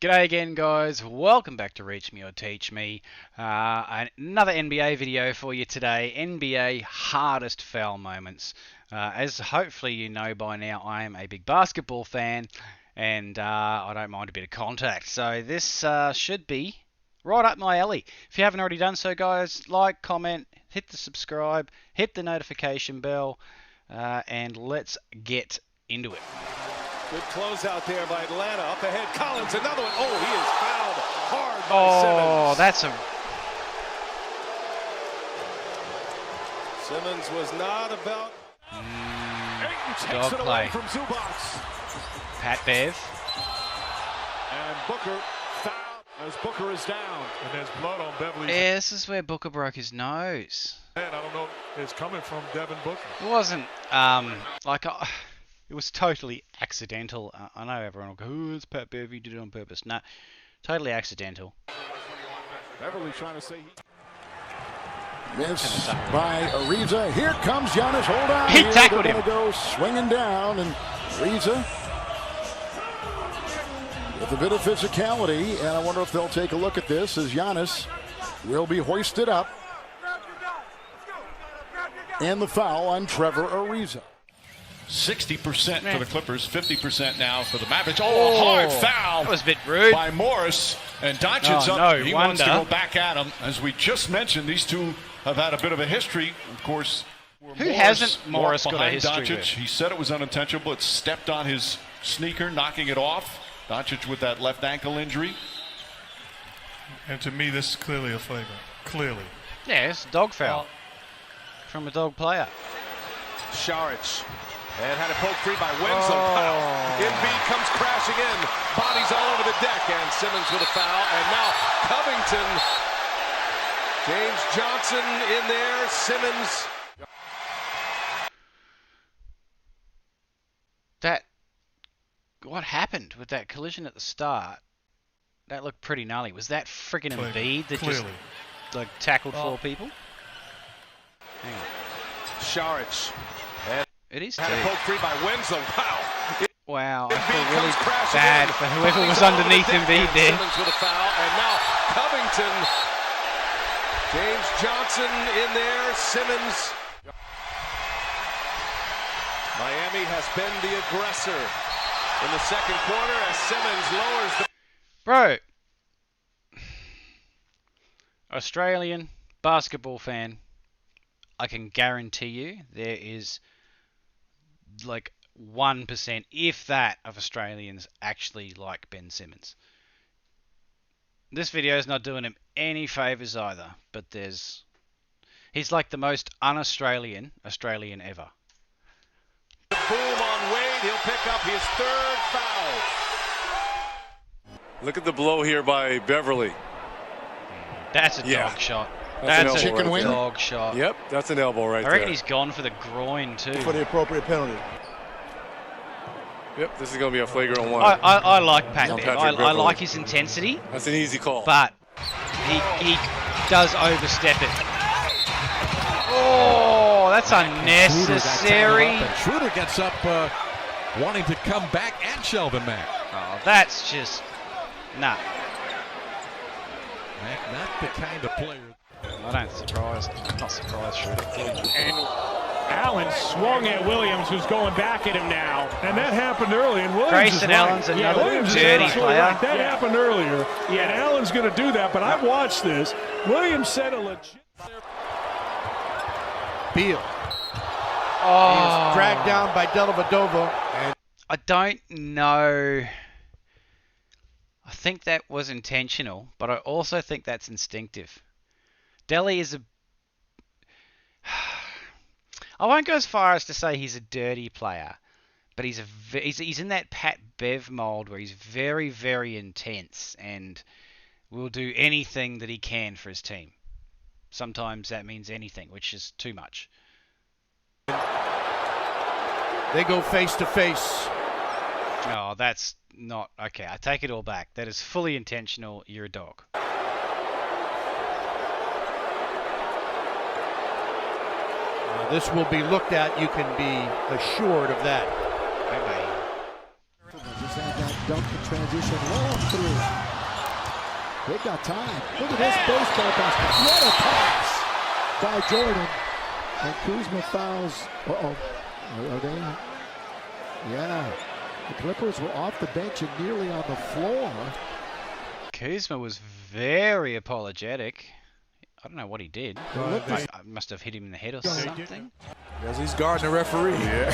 G'day again, guys. Welcome back to Reach Me or Teach Me. Another NBA video for you today. NBA hardest foul moments. As hopefully you know by now, I am a big basketball fan, and I don't mind a bit of contact. So this should be right up my alley. If you haven't already done so, guys, like, comment, hit the subscribe, hit the notification bell, and let's get into it. Good closeout there by Atlanta. Up ahead, Collins, another one. Oh, he is fouled hard by Simmons. Oh, that's a... Simmons was not about... Ayton takes dog it play away from Zubac. Pat Bev. And Booker fouled as Booker is down. And there's blood on Beverly's Yeah, this is where Booker broke his nose. head. I don't know. It's coming from Devin Booker. It wasn't, it was totally accidental. I know everyone will go, oh, it's Pat Bev, he did it on purpose. No, totally accidental. Beverly trying to say... Miss by Ariza. Here comes Giannis. Hold on. He tackled him. Go swinging down, and Ariza with a bit of physicality. And I wonder if they'll take a look at this as Giannis will be hoisted up. And the foul on Trevor Ariza. 60% for the Clippers, 50% now for the Mavericks. Oh, a hard foul. That was a bit rude. By Morris. And Doncic's up. No He wonder. wants to go back at him. As we just mentioned, these two have had a bit of a history. Of course, Who hasn't Morris got a behind history Doncic. with? He said it was unintentional, but stepped on his sneaker, knocking it off. Doncic with that left ankle injury. And to me, this is clearly a flagrant. Clearly. Yeah, it's a dog foul from a dog player. Saric. And had it poked free by Winslow. Wow. Embiid comes crashing in. Bodies all over the deck. And Simmons with a foul. And now Covington. James Johnson in there. Simmons. What happened with that collision at the start? That looked pretty gnarly. Was that freaking Embiid that just tackled four people? Hang on. Saric. It is Had it poked free by Winslow. Wow. Wow, I feel really bad for whoever was underneath Embiid there. Simmons with a foul, and now Covington. James Johnson in there. Simmons. Miami has been the aggressor in the second quarter as Simmons lowers the... Bro, Australian basketball fan, I can guarantee you there is like 1%, if that, of Australians actually like Ben Simmons. This video is not doing him any favours either, but he's like the most un-Australian Australian ever. Boom on Wade, he'll pick up his third foul. Look at the blow here by Beverly. That's a dog shot. That's a chicken wing. dog shot. Yep, that's an elbow right I reckon there. he's gone for the groin too. For the appropriate penalty. Yep, this is going to be a flagrant one. I like Pat Bev. I Beverly. like his intensity. That's an easy call. But he does overstep it. Oh, that's unnecessary. Schroeder gets up wanting to come back at Shelvin Mack. Oh, that's just... Nah. Mack, not the kind of player. I'm not surprised Schroeder. And Allen swung at Williams, who's going back at him now. And that happened early. And Williams Grayson Allen's another dirty player. Right. That happened earlier. Yeah, and Allen's going to do that, but I've watched this. Williams said a legit... Beal. Oh. He is dragged down by Dellavedova. And I don't know. I think that was intentional, but I also think that's instinctive. Delly is a... I won't go as far as to say he's a dirty player, but he's in that Pat Bev mold where he's very, very intense and will do anything that he can for his team. Sometimes that means anything, which is too much. they go face to face. Oh, that's not... Okay, I take it all back. That is fully intentional. You're a dog. This will be looked at. You can be assured of that. Bye-bye. Just had that dunk the transition long through. They've got time. Look at this baseball basket. What a pass by Jordan. And Kuzma fouls. Uh-oh. Are they? Yeah. The Clippers were off the bench and nearly on the floor. Kuzma was very apologetic. I don't know what he did. I must have hit him in the head or something. Because he's guarding the referee. Yeah.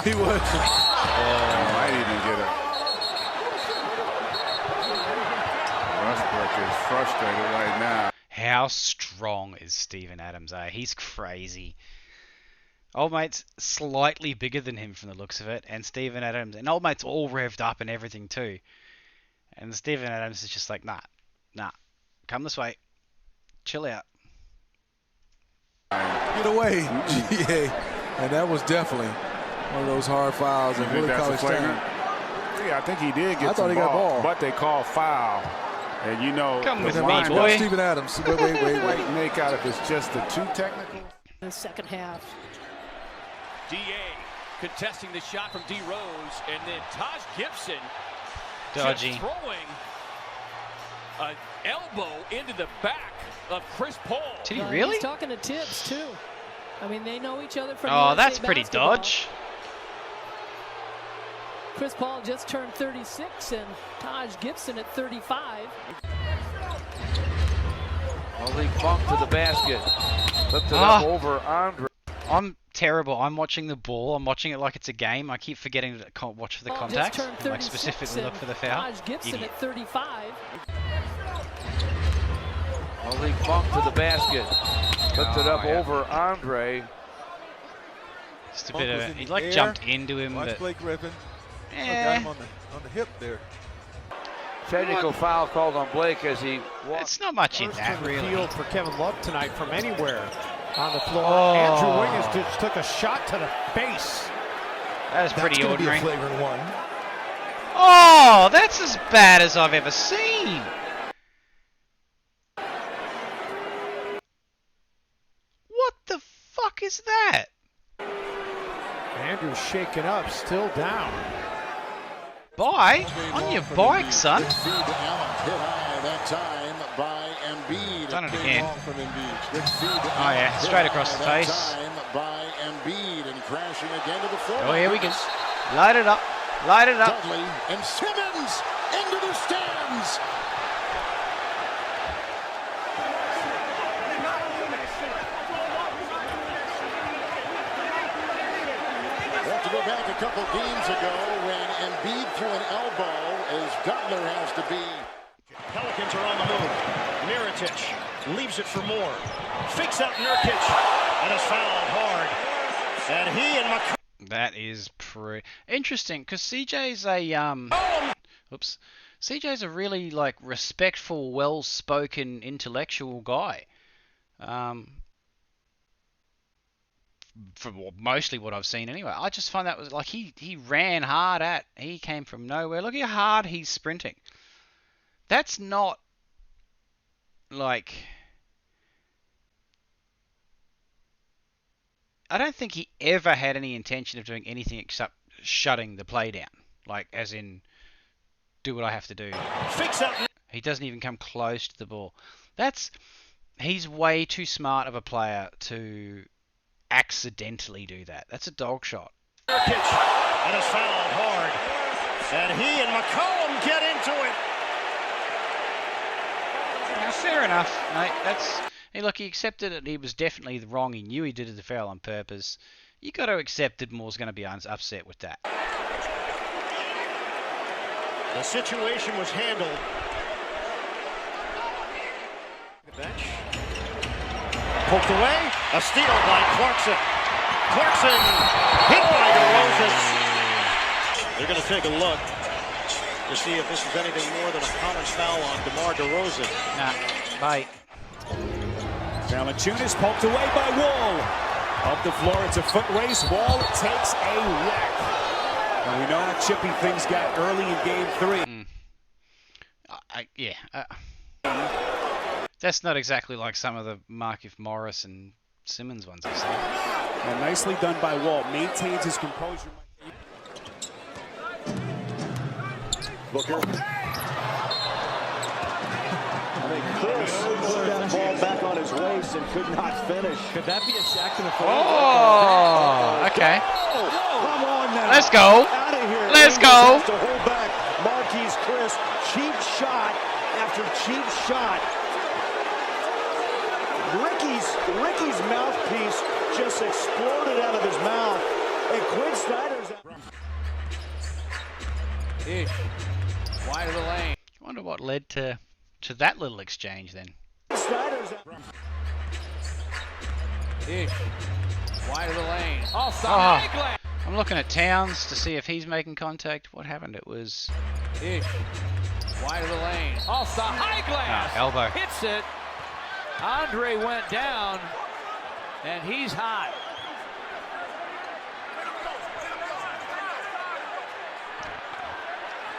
He was. Might even get it. Westbrook is frustrated right now. How strong is Steven Adams, eh? He's crazy. Old mate's slightly bigger than him from the looks of it, and Steven Adams, and old mate's all revved up and everything too. And Steven Adams is just like, nah, come this way, chill out. Get away, GA. And that was definitely one of those hard fouls in really college time. Yeah, I think he did get I thought he got ball. But they called foul. And you know, come with me, boy. boy. Steven Adams. Wait. Make out if it's just the two technical. In the second half. D.A. contesting the shot from D. Rose, and then Taj Gibson Dodgy. just throwing an elbow into the back of Chris Paul. Did he really? He's talking to Tibbs, too. I mean, they know each other from Oh, USA that's pretty basketball. dodge. Chris Paul just turned 36, and Taj Gibson at 35. Malik Monk to the basket. Lifted up over Andre. I'm terrible. I'm watching the ball. I'm watching it like it's a game. I keep forgetting to watch for the contact. Like specifically look for the foul. Taj Gibson Idiot. at 35. Malik Monk to the basket. Lifted up over Andre. Just a bit of he like jumped into him, Watch but Blake Griffin. Got eh, him on the hip there. Technical foul called on Blake as he walked. it's not much in that really. Field for Kevin Love tonight from anywhere on the floor. Oh. Andrew Wiggins just took a shot to the face. That is pretty That's ordinary. be a flagrant one. Oh, that's as bad as I've ever seen. What the fuck is that? Andrew's shaken up, still down. Bye on your bike, son. Good feed to Allen. Hit high that time by Embiid. Done it Big again. ball from Embiid. Good feed to Oh yeah, Allen. straight Hit across the high that face. time by Embiid and crashing again to the floor. Oh, here we go. Light it up. Light it up. Dudley and Simmons into the stands. We have to go back a couple games ago when Embiid threw an elbow as Butler has to be. Pelicans are on the move. Mirotic leaves it for Moore. Fakes out Nurkic and is fouled hard. And he and McCollum. That is pretty interesting because CJ's a CJ's a really like respectful, well-spoken, intellectual guy. From mostly what I've seen anyway. I just find that was like he ran hard at. He came from nowhere. Look how hard he's sprinting. That's not like. I don't think he ever had any intention of doing anything except shutting the play down. Like, as in, do what I have to do. Fakes out. He doesn't even come close to the ball. He's way too smart of a player to accidentally do that. That's a dog shot. Nurkic and is fouled hard. And he and McCollum get into it. Now, fair enough, mate. Hey, look, he accepted it. He was definitely wrong. He knew he did the foul on purpose. You got to accept that Moore's going to be upset with that. The situation was handled. Bench. Poked away. A steal by Clarkson. Clarkson hit by DeRozan. They're going to take a look to see if this is anything more than a common foul on DeMar DeRozan. Nah, bye. Valanciunas poked away by Wall. Up the floor, it's a foot race. Wall takes a whack. And we know how chippy things got early in game 3. That's not exactly like some of the Markieff Morris and Simmons ones I've seen. And nicely done by Wall. Maintains his composure. Booker. Chris put that ball back on his waist and could not finish. Could that be a Jackson? Oh, okay. Come on now. Let's go. Out of here. Let's go. To hold back Marquise Chris. Cheap shot after cheap shot. Ricky's mouthpiece just exploded out of his mouth. And Quinn Snyder's Ish. Wide of the lane. I wonder what led to that little exchange then. Snyder's Ish. Wide of the lane. Off the high glass. I'm looking at Towns to see if he's making contact. What happened? It was Ish. Wide of the lane. Off the high glass. Elbow. Hits it. Andre went down, and he's hot.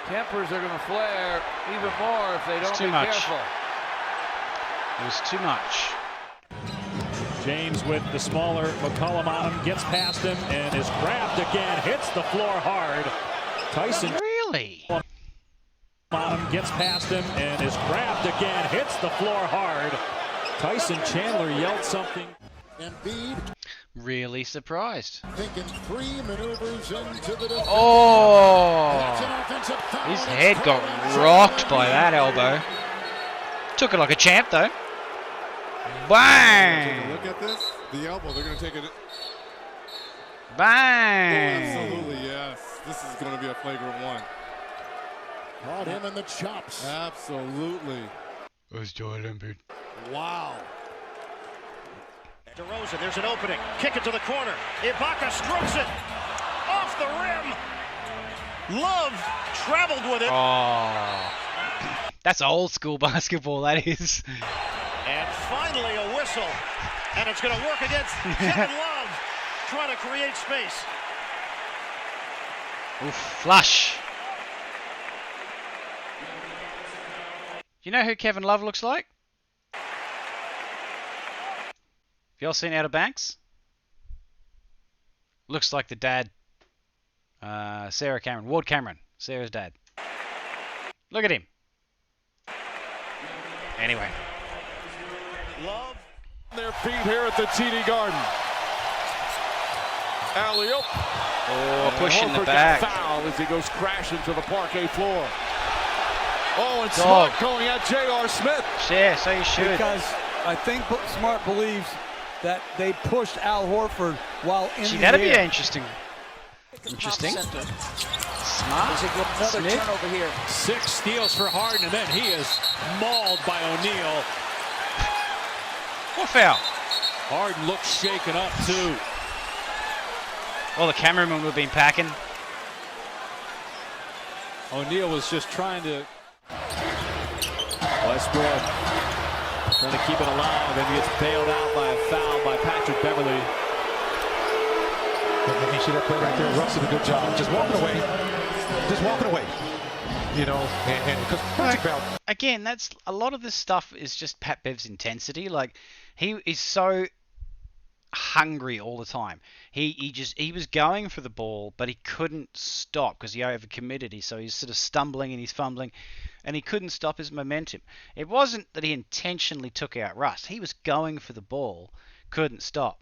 Tempers are going to flare even more if they don't be careful. It was too much. James with the smaller McCollum on him, gets past him and is grabbed again, hits the floor hard. Tyson really on him, gets past him and is grabbed again, hits the floor hard. Tyson Chandler yelled something. Embiid really surprised. thinking 3 maneuvers into the defense. Oh! His head got rocked by that elbow. Took it like a champ though. Bang! Look at this. The elbow. They're going to take it. Bang! Oh, absolutely, yes. This is going to be a flagrant one. Caught him in the chops. Absolutely. Who's Joel Embiid? wow. DeRozan, there's an opening. Kick it to the corner. Ibaka strokes it. Off the rim. Love traveled with it. Oh. That's old school basketball, that is. And finally a whistle. And it's going to work against Kevin Love. Trying to create space. Oof, flush. You know who Kevin Love looks like? Have y'all seen Outer Banks? Looks like the dad. Sarah Cameron. Ward Cameron. Sarah's dad. Look at him. Anyway. Love their feet here at the TD Garden. Alley-oop. Oh, pushing the back. Foul as he goes crashing to the parquet floor. Oh, and Dog. Smart going at J.R. Smith. Yeah, so you should. Because I think Smart believes that they pushed Al Horford while in the air. That'd be interesting. Interesting. Smart. Another turnover here. 6 steals for Harden, and then he is mauled by O'Neal. What foul? Harden looks shaken up too. Well, the cameraman would have been packing. O'Neal was just trying to. Westbrook trying to keep it alive, and he gets bailed out by a foul by Patrick Beverly. And you see that play right there. Russ did a good job. Just walking away. Just walking away. You know, and because Patrick Beverly. Again, that's a lot of this stuff is just Pat Bev's intensity. Like, he is so hungry all the time. He was going for the ball, but he couldn't stop because he overcommitted. So he's sort of stumbling and he's fumbling, and he couldn't stop his momentum. It wasn't that he intentionally took out Russ. He was going for the ball, couldn't stop.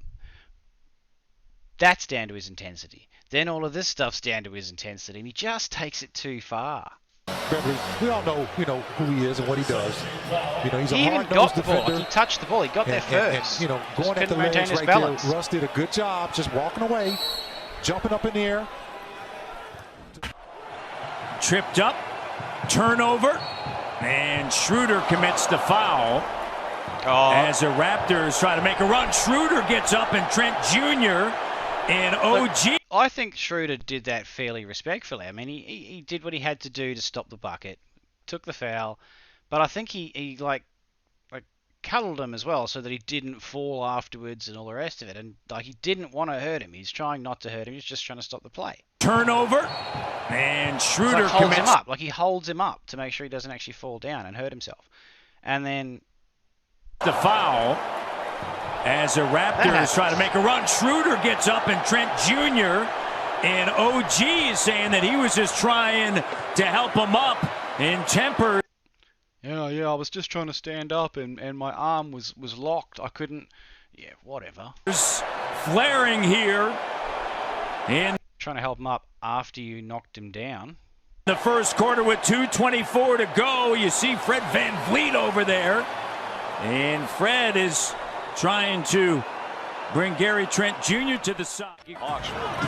That's down to his intensity. Then all of this stuff's down to his intensity, and he just takes it too far. Beverly, we all know, who he is and what he does. He's he a even got the ball. defender. Like, he touched the ball. He got there first. And, going at the maintain legs his right balance. there. Russ did a good job just walking away, jumping up in the air. Tripped up, turnover, and Schroeder commits the foul. As the Raptors try to make a run, Schroeder gets up, and Trent Jr. and OG. I think Schroeder did that fairly respectfully. I mean, he did what he had to do to stop the bucket, took the foul, but I think he cuddled him as well so that he didn't fall afterwards and all the rest of it. And he didn't want to hurt him. He's trying not to hurt him. He's just trying to stop the play. Turnover, and Schroeder holds commits him up. Like, he holds him up to make sure he doesn't actually fall down and hurt himself. And then the foul. As the Raptors try to make a run, Schroeder gets up, and Trent Jr. And OG is saying that he was just trying to help him up in temper. Yeah, I was just trying to stand up and my arm was locked. I couldn't. Yeah, whatever. Flaring here. In trying to help him up after you knocked him down. The first quarter with 2:24 to go. You see Fred Van Vliet over there. And Fred is trying to bring Gary Trent Jr. to the side. Hawks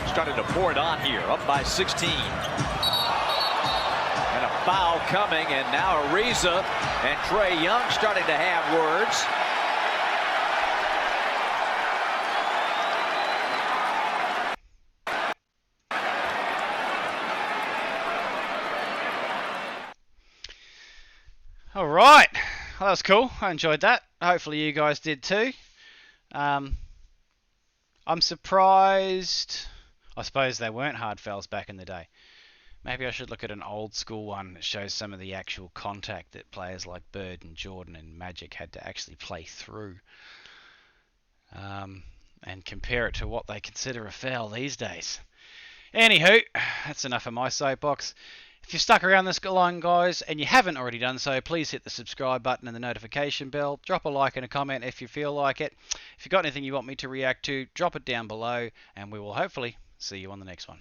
started to pour it on here, up by 16. And a foul coming, and now Ariza and Trae Young starting to have words. All right, well, that was cool. I enjoyed that. Hopefully you guys did too. I'm surprised. I suppose they weren't hard fouls back in the day. Maybe I should look at an old school one that shows some of the actual contact that players like Bird and Jordan and Magic had to actually play through, and compare it to what they consider a foul these days. Anywho, that's enough of my soapbox. If you're stuck around this long, guys, and you haven't already done so, please hit the subscribe button and the notification bell. Drop a like and a comment if you feel like it. If you've got anything you want me to react to, drop it down below, and we will hopefully see you on the next one.